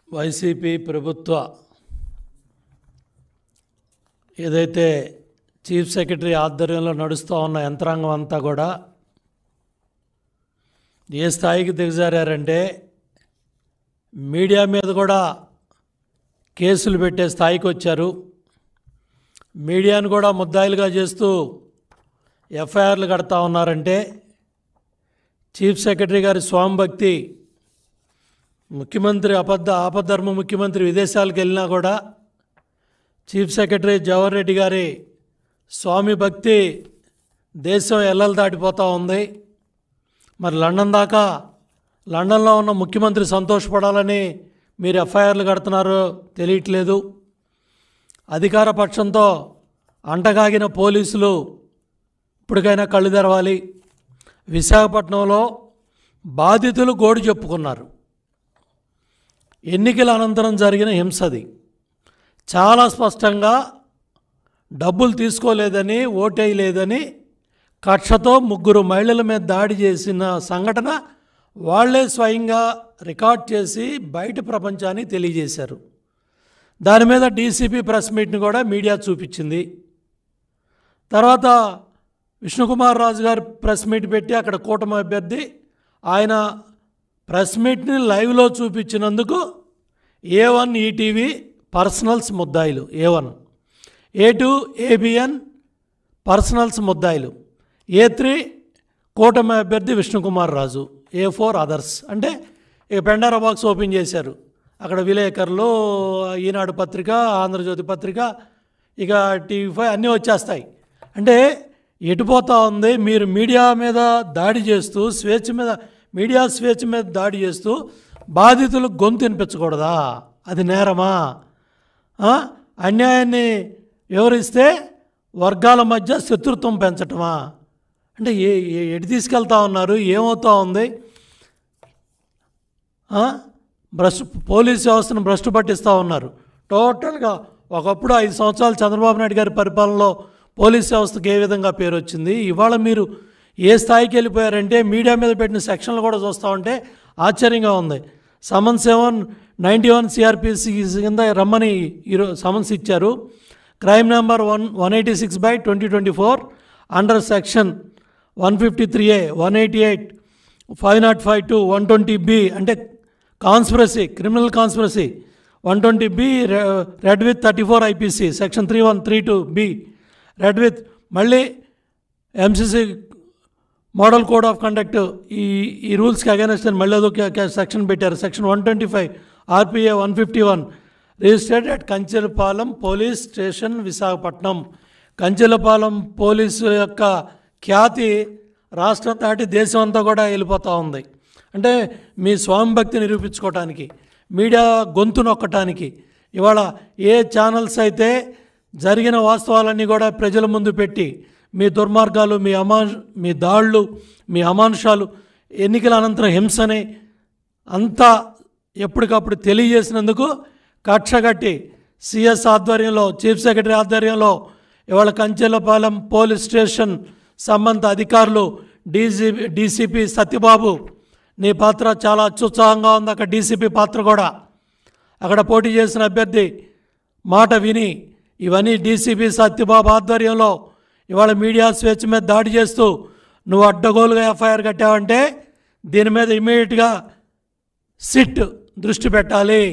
YCP ప్రభుత్వ ఏదైతే chief secretary ఆధ్వర్యంలో నడుస్తూ ఉన్న యంత్రాంగం అంతా కూడా ఏ స్థాయికి దిగజారంటే మీడియా మీద కూడా కేసులు పెట్టే స్థాయికి వచ్చారు. మీడియాను కూడా ముద్దాయిలుగా చేస్తూ ఎఫ్ఐఆర్లు కడతా ఉన్నారంటే చీఫ్ సెక్రటరీ గారి స్వామిభక్తి, ముఖ్యమంత్రి ఆపద్ధర్మ ముఖ్యమంత్రి విదేశాలకు వెళ్ళినా కూడా చీఫ్ సెక్రటరీ జవహర్ రెడ్డి గారి స్వామి భక్తి దేశం ఎల్లలు దాటిపోతూ ఉంది. మరి లండన్లో ఉన్న ముఖ్యమంత్రి సంతోషపడాలని మీరు ఎఫ్ఐఆర్లు కడుతున్నారో తెలియట్లేదు. అధికార పక్షంతో అంటగాగిన పోలీసులు ఇప్పటికైనా కళ్ళు తెరవాలి. విశాఖపట్నంలో బాధితులు గోడు చెప్పుకున్నారు. ఎన్నికల అనంతరం జరిగిన హింసది. చాలా స్పష్టంగా డబ్బులు తీసుకోలేదని, ఓటేయలేదని కక్షతో 3 మహిళల మీద దాడి చేసిన సంఘటన వాళ్లే స్వయంగా రికార్డ్ చేసి బయట ప్రపంచానికి తెలియజేశారు. దాని మీద డీసీపీ ప్రెస్ మీట్ని కూడా మీడియా చూపించింది. తర్వాత విష్ణుకుమార్ రాజు గారు ప్రెస్ మీట్ పెట్టి అక్కడ కూటమి అభ్యర్థి ఆయన ప్రెస్ మీట్ని లైవ్లో చూపించినందుకు A1 ఈటీవీ పర్సనల్స్ ముద్దాయిలు, A1, A2 ABN పర్సనల్స్ ముద్దాయిలు, A3 కూటమి అభ్యర్థి విష్ణుకుమార్ రాజు, A4 అదర్స్. అంటే ఇక పెండారా బాక్స్ ఓపెన్ చేశారు. అక్కడ విలేకరులు, ఈనాడు పత్రిక, ఆంధ్రజ్యోతి పత్రిక, ఇక TV5 అన్నీ వచ్చేస్తాయి. అంటే ఎటుపోతూ ఉంది? మీరు మీడియా మీద దాడి చేస్తూ మీడియా స్వేచ్ఛ మీద దాడి చేస్తూ బాధితులకు గొంతు వినిపించకూడదా? అది నేరమా? అన్యాయాన్ని వివరిస్తే వర్గాల మధ్య శత్రుత్వం పెంచటమా? అంటే ఎటు తీసుకెళ్తా ఉన్నారు? ఏమవుతూ ఉంది? పోలీస్ వ్యవస్థను భ్రష్టు పట్టిస్తూ ఉన్నారు. టోటల్గా ఒకప్పుడు 5 సంవత్సరాలు చంద్రబాబు నాయుడు గారి పరిపాలనలో పోలీస్ వ్యవస్థకు ఏ విధంగా పేరు వచ్చింది, ఇవాళ మీరు ఏ స్థాయికి వెళ్ళిపోయారంటే మీడియా మీద పెట్టిన సెక్షన్లు కూడా చూస్తూ ఉంటే ఆశ్చర్యంగా ఉంది. సమన్స్ 91 CRPC కింద రమ్మని సమన్స్ ఇచ్చారు. Crime number 186/2024 under section 153A, 188, 505 to 120B అంటే conspiracy, criminal conspiracy, 120B red with 34 IPC section 3132B red with, మళ్ళీ MCC model code of conduct ఈ రూల్స్కి అగైనెస్ట్ అని మళ్ళీ అదొక సెక్షన్ పెట్టారు. Section 125 RPA 151 registered at Kanchelapalem police station Visakhapatnam. Kanchelapalem police యొక్క ఖ్యాతి రాష్ట్రం దాటి దేశం అంతా కూడా వెళ్ళిపోతూ ఉంది. అంటే మీ స్వామి భక్తి నిరూపించుకోవటానికి, మీడియా గొంతు నొక్కటానికి ఇవాళ ఏ ఛానల్స్ అయితే జరిగిన వాస్తవాలన్నీ కూడా ప్రజల ముందు పెట్టి మీ దుర్మార్గాలు, మీ దాళ్ళు, మీ అమానుషాలు, ఎన్నికల అనంతరం హింసని అంతా ఎప్పటికప్పుడు తెలియజేసినందుకు కక్షగట్టి CS ఆధ్వర్యంలో, చీఫ్ సెక్రటరీ ఆధ్వర్యంలో ఇవాళ కంచెలపాలెం పోలీస్ స్టేషన్ సంబంధిత అధికారులు, డీసీపీ సత్యబాబు, నీ పాత్ర చాలా అత్యుత్సాహంగా ఉంది. అక్కడ డీసీపీ పాత్ర కూడా, అక్కడ పోటీ చేసిన అభ్యర్థి మాట విని ఇవన్నీ డీసీపీ సత్యబాబు ఆధ్వర్యంలో ఇవాళ మీడియా స్వేచ్ఛ మీద దాడి చేస్తూ నువ్వు అడ్డగోలుగా ఎఫ్ఐఆర్ కట్టావంటే దీని మీద ఇమ్మీడియట్గా సిట్ దృష్టి పెట్టాలి.